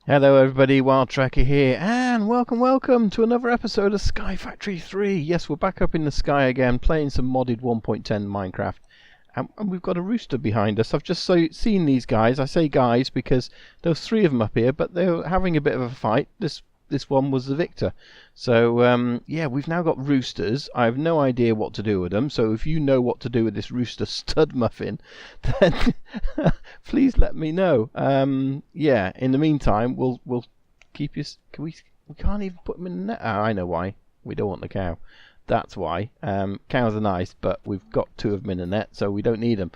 Hello everybody, Wild Tracker here, and welcome to another episode of Sky Factory 3. Yes, we're back up in the sky again, playing some modded 1.10 Minecraft, and we've got a rooster behind us. I've just seen these guys. I say guys because there was three of them up here, but they were having a bit of a fight. This one was the victor. So yeah, we've now got roosters. I have no idea what to do with them, so if you know what to do with this rooster stud muffin, then please let me know. Yeah, in the meantime, we'll keep you. We can't even put them in the net. Oh, I know why. We don't want the cow. That's why. Cows are nice, but we've got two of them in the net, so we don't need them.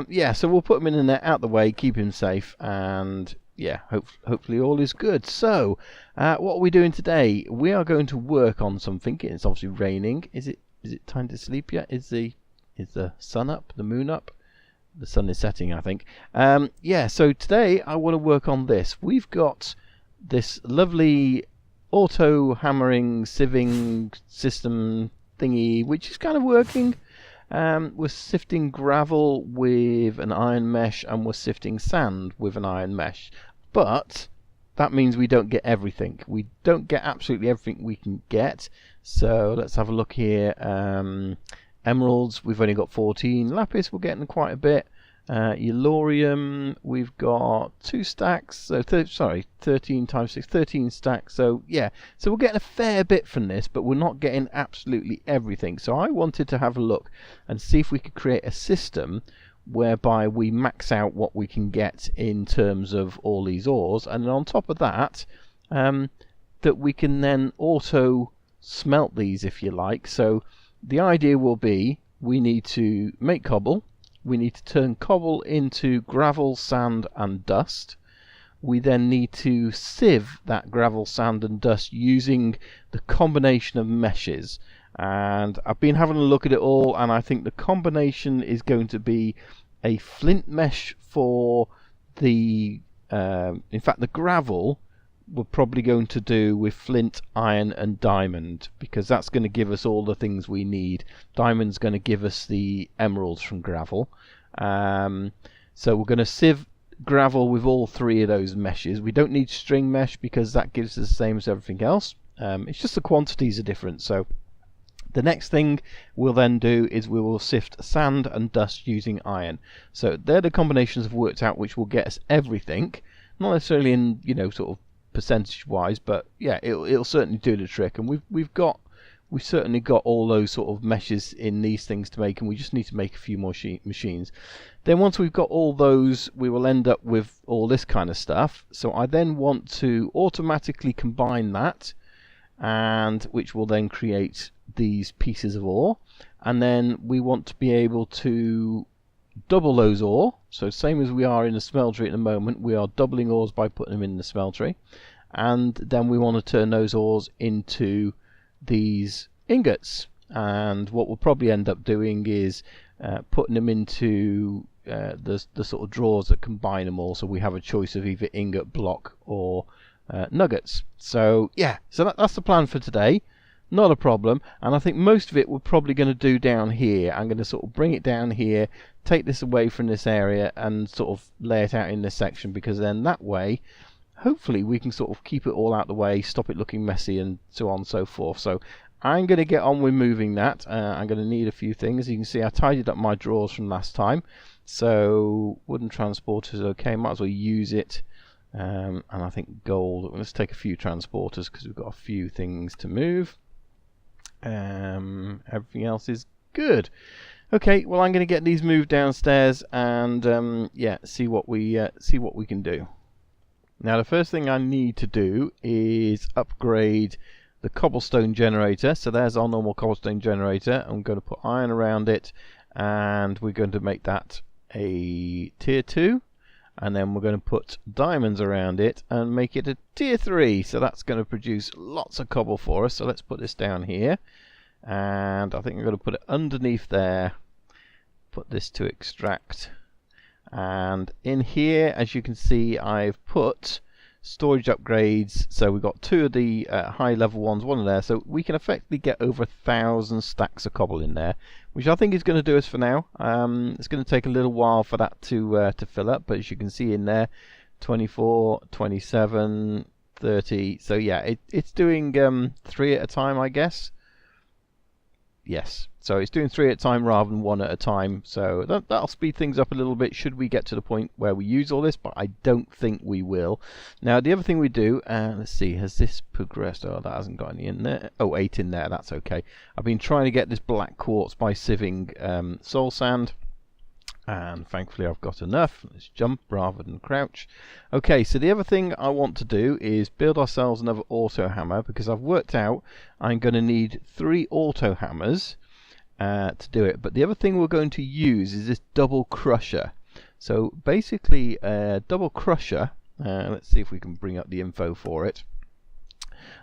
Yeah, so we'll put them in the net, out the way, keep him safe, and yeah, hopefully all is good. So, what are we doing today? We are going to work on something. It's obviously raining. Is it time to sleep yet? Is the sun up? The moon up? The sun is setting, I think. Yeah, so today I want to work on this. We've got this lovely auto hammering sieving system thingy, which is kind of working. We're sifting gravel with an iron mesh, and we're sifting sand with an iron mesh. But that means we don't get everything. We don't get absolutely everything we can get. So let's have a look here. Emeralds, we've only got 14. Lapis, we're getting quite a bit. Yellorium, we've got 2 stacks. So 13 times 6, 13 stacks. So yeah, so we're getting a fair bit from this, but we're not getting absolutely everything. So I wanted to have a look and see if we could create a system whereby we max out what we can get in terms of all these ores, and then on top of that, that we can then auto smelt these, if you like. So the idea will be we need to make cobble. We need to turn cobble into gravel, sand and dust. We then need to sieve that gravel, sand and dust using the combination of meshes. And I've been having a look at it all, and I think the combination is going to be a flint mesh for the in fact the gravel we're probably going to do with flint, iron and diamond, because that's going to give us all the things we need. Diamond's going to give us the emeralds from gravel. So we're going to sieve gravel with all three of those meshes. We don't need string mesh because that gives us the same as everything else. It's just the quantities are different. So the next thing we'll then do is we will sift sand and dust using iron. So they're the combinations I've worked out which will get us everything. Not necessarily in, you know, sort of percentage wise, but yeah, it'll certainly do the trick. And we've certainly got all those sort of meshes in these things to make, and we just need to make a few more machines. Then once we've got all those, we will end up with all this kind of stuff. So I then want to automatically combine that, and which will then create these pieces of ore. And then we want to be able to double those ore. So same as we are in the smeltery at the moment, we are doubling ores by putting them in the smeltery, and then we want to turn those ores into these ingots. And what we'll probably end up doing is putting them into the sort of drawers that combine them all, so we have a choice of either ingot, block or nuggets. So yeah, so that's the plan for today. Not a problem, and I think most of it we're probably going to do down here. I'm going to sort of bring it down here, take this away from this area and sort of lay it out in this section, because then that way hopefully we can sort of keep it all out the way, stop it looking messy and so on and so forth. So I'm going to get on with moving that. I'm going to need a few things. You can see I tidied up my drawers from last time, so wooden transporter is okay, might as well use it. And I think gold, let's take a few transporters because we've got a few things to move. Everything else is good. Okay, well I'm going to get these moved downstairs and yeah, see what we can do. Now the first thing I need to do is upgrade the cobblestone generator. So there's our normal cobblestone generator. I'm going to put iron around it, and we're going to make that a tier 2, and then we're going to put diamonds around it and make it a tier 3. So that's going to produce lots of cobble for us. So let's put this down here, and I think I'm going to put it underneath there, put this to extract, and in here as you can see I've put storage upgrades. So we've got 2 of the high level ones, 1 there, so we can effectively get over 1,000 stacks of cobble in there, which I think is going to do us for now. It's going to take a little while for that to fill up, but as you can see in there, 24, 27, 30. So yeah, it's doing 3 at a time, I guess. Yes, so it's doing 3 at a time rather than 1 at a time, so that'll speed things up a little bit should we get to the point where we use all this, but I don't think we will. Now the other thing we do, let's see, has this progressed? Oh, that hasn't got any in there. Oh, 8 in there, that's okay. I've been trying to get this black quartz by sieving soul sand, and thankfully I've got enough. Let's jump rather than crouch. Okay, so the other thing I want to do is build ourselves another auto hammer, because I've worked out I'm going to need 3 auto hammers to do it. But the other thing we're going to use is this double crusher. So basically double crusher, let's see if we can bring up the info for it.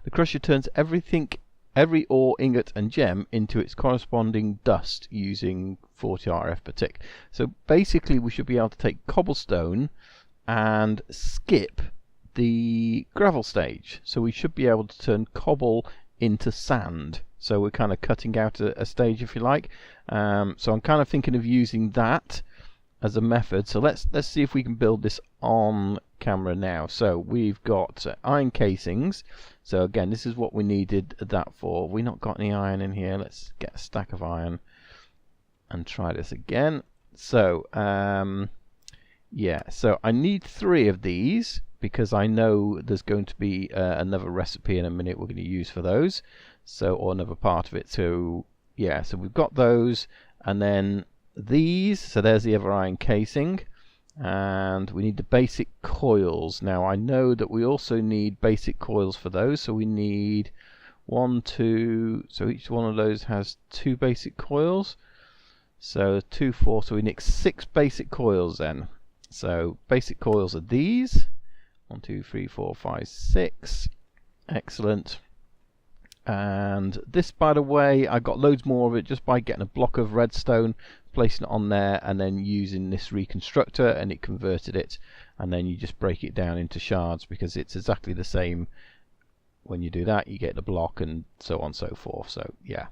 The crusher turns every ore, ingot and gem into its corresponding dust using 40 RF per tick. So basically we should be able to take cobblestone and skip the gravel stage. So we should be able to turn cobble into sand. So we're kind of cutting out a stage, if you like. So I'm kind of thinking of using that as a method. So let's see if we can build this on camera now. So we've got iron casings. So again, this is what we needed that for. We've not got any iron in here. Let's get a stack of iron and try this again. So yeah, so I need 3 of these because I know there's going to be another recipe in a minute we're going to use for those. So, or another part of it. So yeah, so we've got those, and then these. So there's the other iron casing, and we need the basic coils. Now I know that we also need basic coils for those, so we need 1, 2, so each one of those has 2 basic coils. So 2, 4, so we need 6 basic coils then. So basic coils are these. 1, 2, 3, 4, 5, 6. Excellent. And this, by the way, I got loads more of it just by getting a block of redstone, placing it on there, and then using this reconstructor, and it converted it. And then you just break it down into shards, because it's exactly the same. When you do that, you get the block and so on and so forth. So yeah.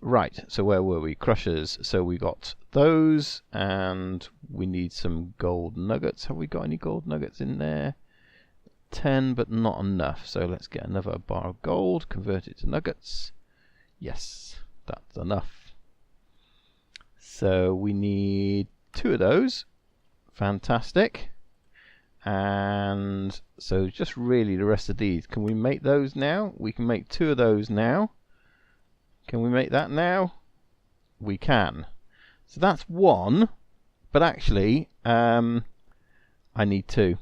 Right, so where were we? Crushers. So we got those, and we need some gold nuggets. Have we got any gold nuggets in there? 10, but not enough. So let's get another bar of gold, convert it to nuggets. Yes, that's enough. So we need 2 of those. Fantastic. And so just really the rest of these. Can we make those now? We can make 2 of those now. Can we make that now? We can. So that's 1, but actually I need 2.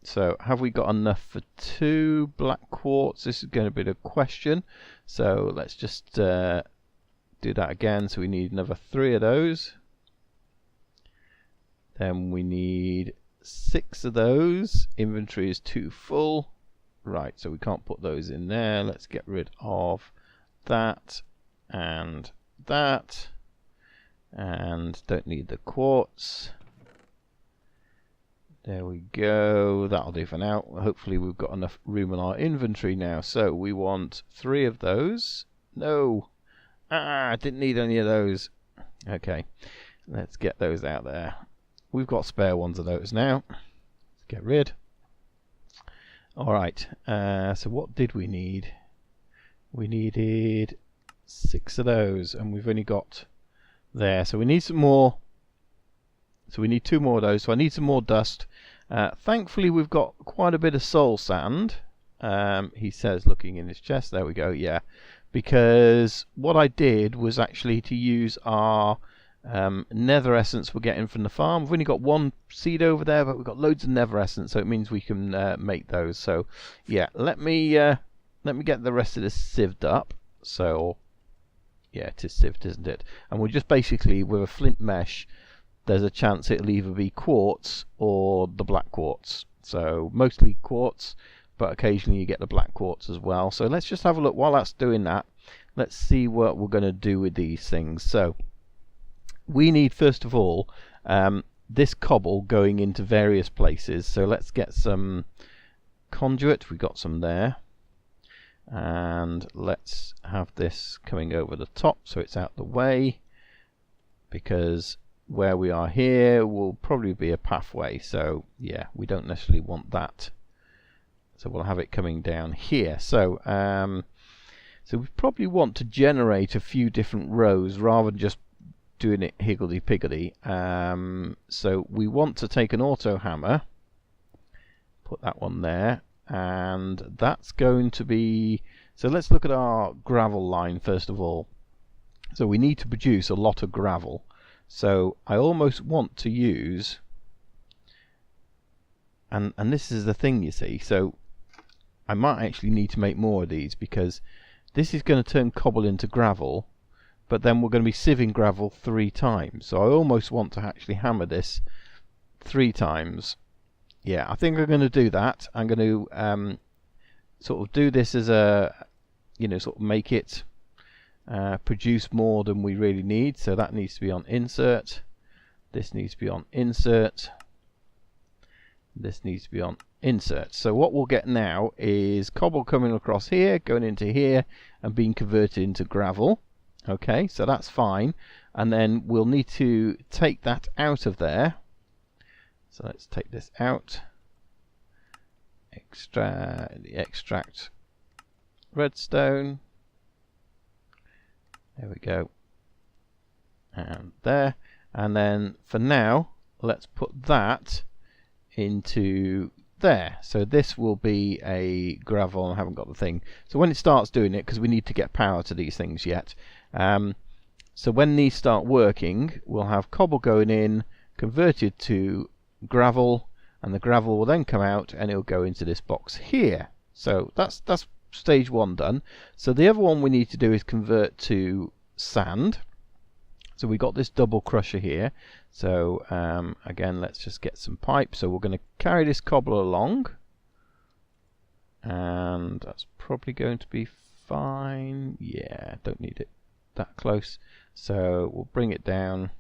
So have we got enough for 2 black quartz? This is going to be the question. So let's just do that again. So we need another 3 of those. Then we need 6 of those. Inventory is too full. Right, so we can't put those in there. Let's get rid of that and that. And don't need the quartz. There we go. That'll do for now. Hopefully we've got enough room in our inventory now. So we want 3 of those. No. I didn't need any of those. Okay. Let's get those out there. We've got spare ones of those now. Let's get rid. Alright. So what did we need? We needed 6 of those. And we've only got there. So we need some more. So we need 2 more of those. So I need some more dust. Thankfully we've got quite a bit of soul sand. He says, looking in his chest. There we go. Yeah. Because what I did was actually to use our nether essence we're getting from the farm. We've only got 1 seed over there, but we've got loads of nether essence, so it means we can make those. So yeah, let me get the rest of this sieved up. So yeah, it is sieved, isn't it? And we'll just basically, with a flint mesh, there's a chance it'll either be quartz or the black quartz. So mostly quartz, but occasionally you get the black quartz as well. So let's just have a look. While that's doing that, let's see what we're going to do with these things. So we need, first of all, this cobble going into various places. So let's get some conduit. We've got some there. And let's have this coming over the top so it's out the way, because where we are here will probably be a pathway, so yeah, we don't necessarily want that. So we'll have it coming down here. So so we probably want to generate a few different rows rather than just doing it higgledy-piggledy. So we want to take an auto hammer, put that one there, and that's going to be, so let's look at our gravel line first of all. So we need to produce a lot of gravel. So I almost want to use, and this is the thing, you see, so I might actually need to make more of these, because this is going to turn cobble into gravel, but then we're going to be sieving gravel 3 times. So I almost want to actually hammer this 3 times. Yeah, I think I'm going to do that. I'm going to sort of do this as a, you know, sort of make it produce more than we really need. So that needs to be on insert. This needs to be on insert. This needs to be on insert. So what we'll get now is cobble coming across here, going into here, and being converted into gravel. Okay, so that's fine. And then we'll need to take that out of there. So let's take this out. Extract redstone. There we go. And there. And then for now, let's put that into there. So this will be a gravel. I haven't got the thing. So when it starts doing it, because we need to get power to these things yet. So when these start working, we'll have cobble going in, converted to gravel, and the gravel will then come out and it'll go into this box here. So that's stage 1 done. So the other one we need to do is convert to sand. So we got this double crusher here. So again, let's just get some pipe. So we're going to carry this cobble along, and that's probably going to be fine. Yeah, don't need it that close. So we'll bring it down.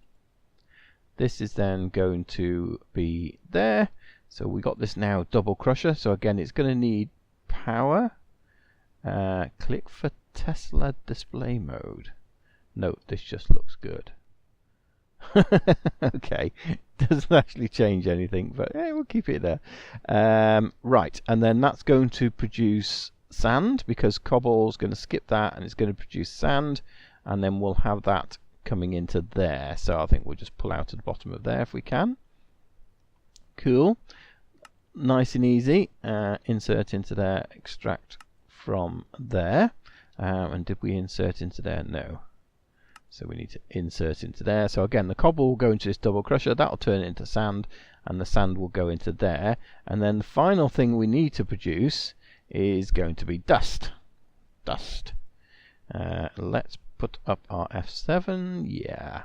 This is then going to be there. So we got this now double crusher. So again, it's going to need power. Click for Tesla display mode. No, this just looks good. Okay, doesn't actually change anything, but yeah, we'll keep it there. Right, and then that's going to produce sand, because cobble's going to skip that and it's going to produce sand, and then we'll have that coming into there. So I think we'll just pull out to the bottom of there if we can. Cool, nice and easy. Insert into there, extract from there. And did we insert into there? No. So we need to insert into there. So again, the cobble will go into this double crusher, that'll turn it into sand, and the sand will go into there. And then the final thing we need to produce is going to be dust. Dust. Let's put up our F7. Yeah,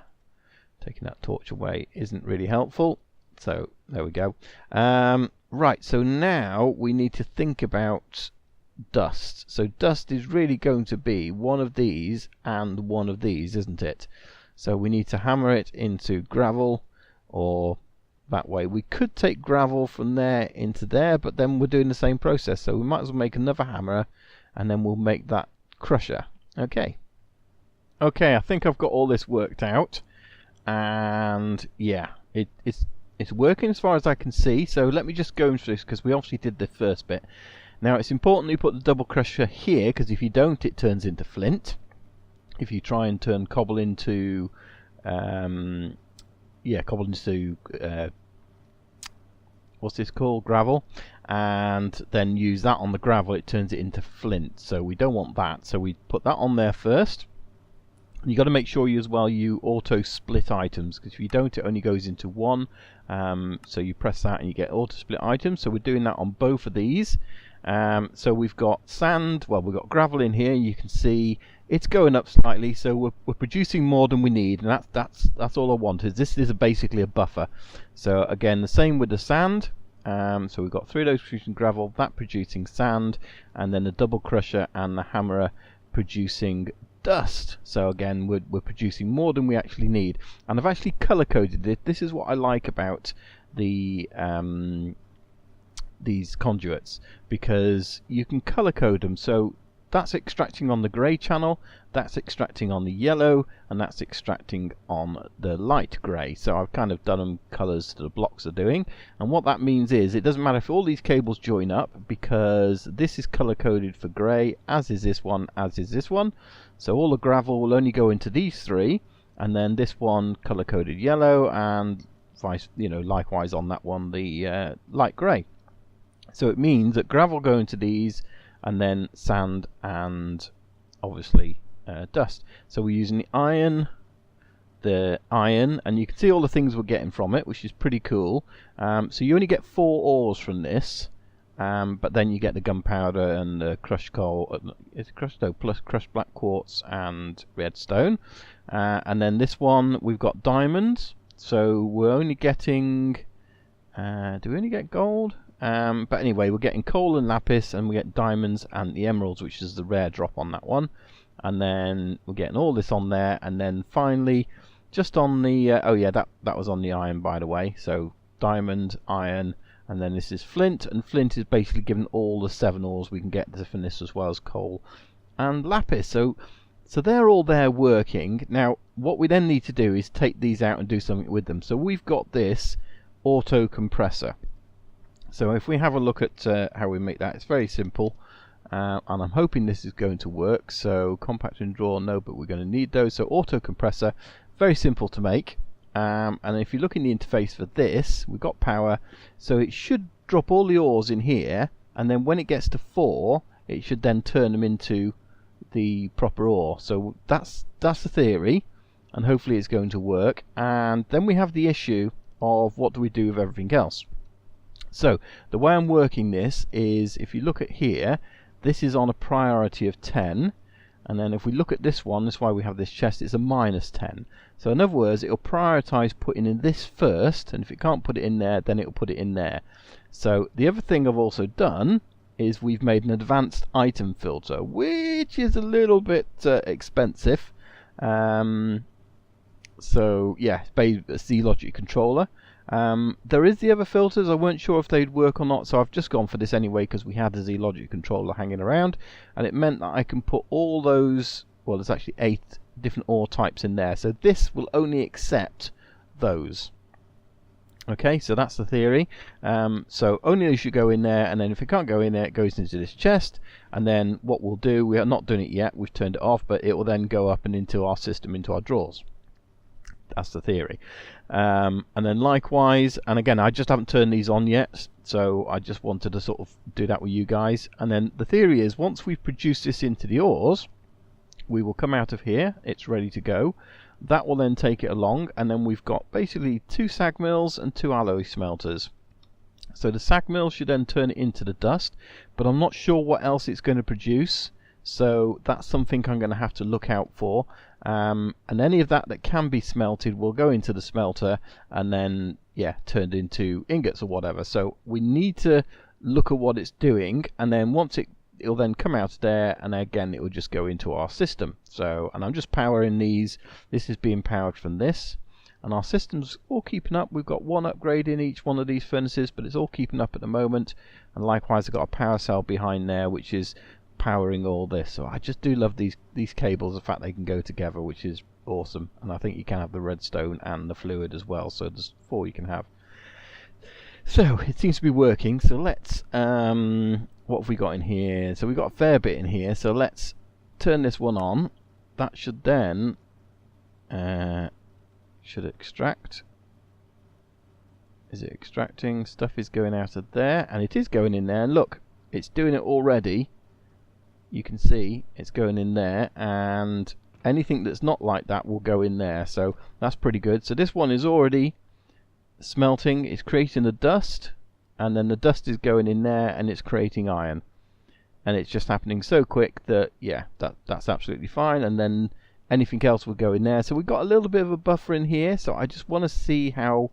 taking that torch away isn't really helpful. So there we go. Right, so now we need to think about dust. So dust is really going to be one of these and one of these, isn't it? So we need to hammer it into gravel, or that way. We could take gravel from there into there, but then we're doing the same process, so we might as well make another hammer and then we'll make that crusher. Okay, I think I've got all this worked out, and yeah, it's working as far as I can see. So let me just go into this, because we obviously did the first bit. Now it's important you put the double crusher here, because if you don't, it turns into flint. If you try and turn cobble into what's this called, gravel, and then use that on the gravel, it turns it into flint. So we don't want that, so we put that on there first. You got to make sure you auto split items, because if you don't, it only goes into one. So you press that and you get auto split items. So we're doing that on both of these. So we've got sand, well, we've got gravel in here. You can see it's going up slightly, so we're producing more than we need, and that's all I want. Is this is basically a buffer. So again, the same with the sand. So we've got 3 of those producing gravel, that producing sand, and then the double crusher and the hammerer producing dust. So again, we're producing more than we actually need, and I've actually color coded it. This is what I like about the these conduits, because you can color code them. So that's extracting on the grey channel, that's extracting on the yellow, and that's extracting on the light grey. So I've kind of done them colours that the blocks are doing, and what that means is it doesn't matter if all these cables join up, because this is colour coded for grey, as is this one, as is this one. So all the gravel will only go into these three, and then this one colour coded yellow, and vice, likewise on that one the light grey. So it means that gravel go into these, and then sand and obviously dust. So we're using the iron, and you can see all the things we're getting from it, which is pretty cool. So you only get 4 ores from this, but then you get the gunpowder and the crushed coal, it's crushed, plus crushed black quartz and redstone. And then this one we've got diamonds, so we're only getting do we only get gold? But anyway, we're getting coal and lapis, and we get diamonds and the emeralds, which is the rare drop on that one. And then we're getting all this on there, and then finally just on the oh yeah, that was on the iron, by the way. So diamond, iron, and then this is flint, and flint is basically given all the 7 ores we can get from this, as well as coal and lapis. So they're all there working. Now what we then need to do is take these out and do something with them. So we've got this auto compressor. So if we have a look at how we make that, it's very simple, and I'm hoping this is going to work. So compact and draw, no, but we're going to need those. So auto compressor, very simple to make, and if you look in the interface for this, we've got power, so it should drop all the ores in here, and then when it gets to 4, it should then turn them into the proper ore. So that's the theory, and hopefully it's going to work. And then we have the issue of what do we do with everything else. So the way I'm working this is, if you look at here, this is on a priority of 10, and then if we look at this one, that's why we have this chest, it's a -10. So in other words, it'll prioritize putting in this first, and if it can't put it in there, then it'll put it in there. So the other thing I've also done is we've made an advanced item filter, which is a little bit expensive. So yeah, it's a Z-Logic controller. There is the other filters, I weren't sure if they'd work or not, so I've just gone for this anyway because we had a Z-Logic controller hanging around, and it meant that I can put all those, well, there's actually 8 different ore types in there, so this will only accept those. Okay, so that's the theory. So only those should go in there, and then if it can't go in there, it goes into this chest, and then what we'll do, we are not doing it yet, we've turned it off, but it will then go up and into our system, into our drawers. That's the theory. And then likewise, and again, I just haven't turned these on yet, so I just wanted to sort of do that with you guys. And then the theory is, once we've produced this into the ores, we will come out of here, it's ready to go. That will then take it along, and then we've got basically 2 sag mills and 2 alloy smelters. So the sag mill should then turn it into the dust, but I'm not sure what else it's going to produce, so that's something I'm going to have to look out for. And any of that can be smelted will go into the smelter, and then yeah, turned into ingots or whatever. So we need to look at what it's doing, and then once it'll then come out there, and again it will just go into our system. So, and I'm just powering these. This is being powered from this, and our system's all keeping up. We've got 1 upgrade in each one of these furnaces, but it's all keeping up at the moment. And likewise, I've got a power cell behind there, which is powering all this. So I just do love these cables, the fact they can go together, which is awesome. And I think you can have the redstone and the fluid as well, so there's 4 you can have. So it seems to be working. So let's what have we got in here? So we've got a fair bit in here, so let's turn this one on. That should then should extract. Is it extracting? Stuff is going out of there, and it is going in there, and look, it's doing it already. You can see it's going in there, and anything that's not like that will go in there, so that's pretty good. So this one is already smelting, it's creating the dust, and then the dust is going in there and it's creating iron, and it's just happening so quick that yeah, that's absolutely fine. And then anything else will go in there. So we've got a little bit of a buffer in here, so I just want to see how,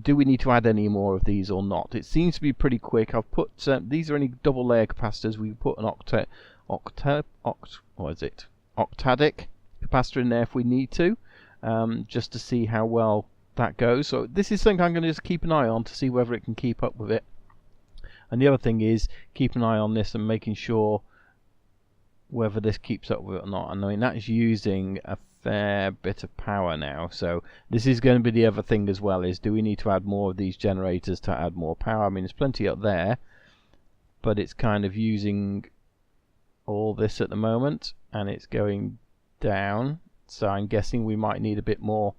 do we need to add any more of these or not. It seems to be pretty quick. I've put these are only double layer capacitors. We put an octadic capacitor in there if we need to, just to see how well that goes. So this is something I'm going to just keep an eye on to see whether it can keep up with it. And the other thing is keep an eye on this and making sure whether this keeps up with it or not. I mean, that's using a fair bit of power now, so this is going to be the other thing as well, is do we need to add more of these generators to add more power? I mean, there's plenty up there, but it's kind of using all this at the moment, and it's going down, so I'm guessing we might need a bit more.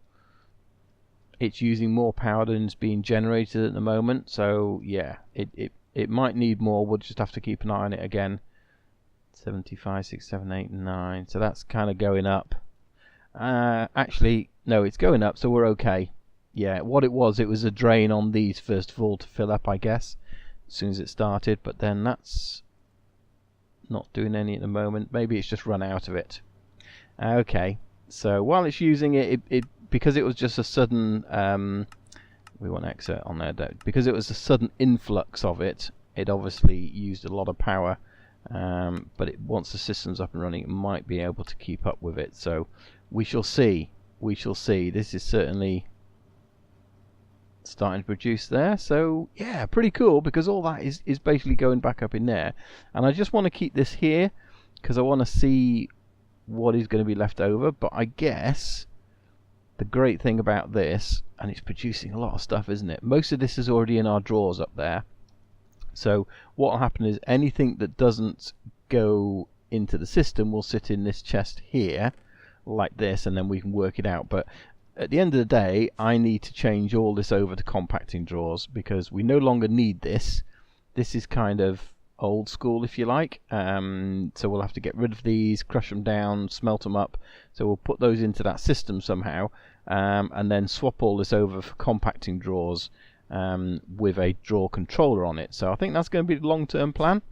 It's using more power than is being generated at the moment, so yeah, it might need more. We'll just have to keep an eye on it again. 75, 6, 7, 8, 9, so that's kind of going up. Actually, no, it's going up, so we're okay. Yeah, what it was a drain on these first of all to fill up, I guess, as soon as it started, but then that's not doing any at the moment. Maybe it's just run out of it. Okay, so while it's using it, because it was just a sudden we want exit on there, because it was a sudden influx of it, it obviously used a lot of power, but once the system's up and running, it might be able to keep up with it. So we shall see. This is certainly starting to produce there, so yeah, pretty cool, because all that is basically going back up in there. And I just want to keep this here because I want to see what is going to be left over. But I guess the great thing about this, and it's producing a lot of stuff, isn't it? Most of this is already in our drawers up there, so what will happen is anything that doesn't go into the system will sit in this chest here like this, and then we can work it out. But at the end of the day, I need to change all this over to compacting drawers, because we no longer need this. This is kind of old school, if you like, so we'll have to get rid of these, crush them down, smelt them up. So we'll put those into that system somehow, and then swap all this over for compacting drawers with a drawer controller on it. So I think that's going to be the long-term plan.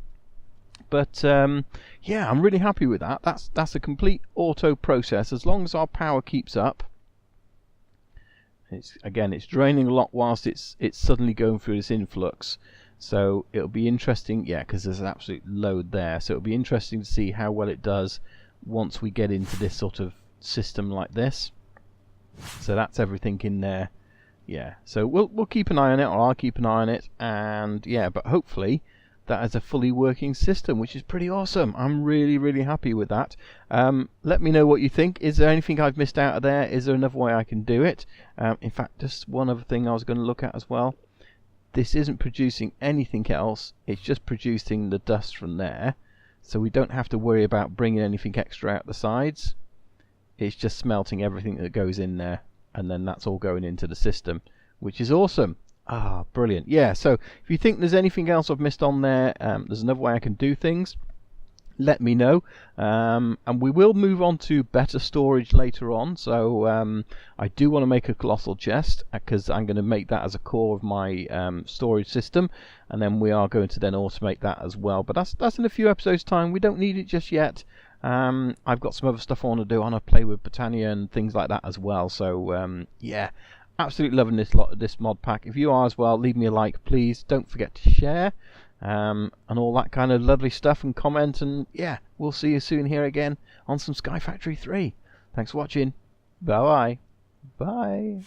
But yeah, I'm really happy with that. That's a complete auto process as long as our power keeps up. It's draining a lot whilst it's suddenly going through this influx. So it'll be interesting, yeah, because there's an absolute load there. So it'll be interesting to see how well it does once we get into this sort of system like this. So that's everything in there. Yeah, so we'll keep an eye on it, or I'll keep an eye on it, and yeah, but hopefully that is a fully working system, which is pretty awesome. I'm really happy with that. Let me know what you think. Is there anything I've missed out of there? Is there another way I can do it? In fact, just one other thing I was going to look at as well. This isn't producing anything else. It's just producing the dust from there, so we don't have to worry about bringing anything extra out the sides. It's just smelting everything that goes in there, and then that's all going into the system, which is awesome. Ah, brilliant. Yeah, so if you think there's anything else I've missed on there, there's another way I can do things, let me know. And we will move on to better storage later on. So I do want to make a colossal chest, because I'm going to make that as a core of my storage system, and then we are going to then automate that as well. But that's in a few episodes time. We don't need it just yet. I've got some other stuff I want to do. I want to play with Britannia and things like that as well. So yeah, absolutely loving this mod pack. If you are as well, leave me a like, please. Don't forget to share and all that kind of lovely stuff, and comment. And yeah, we'll see you soon here again on some Sky Factory 3. Thanks for watching. Bye bye.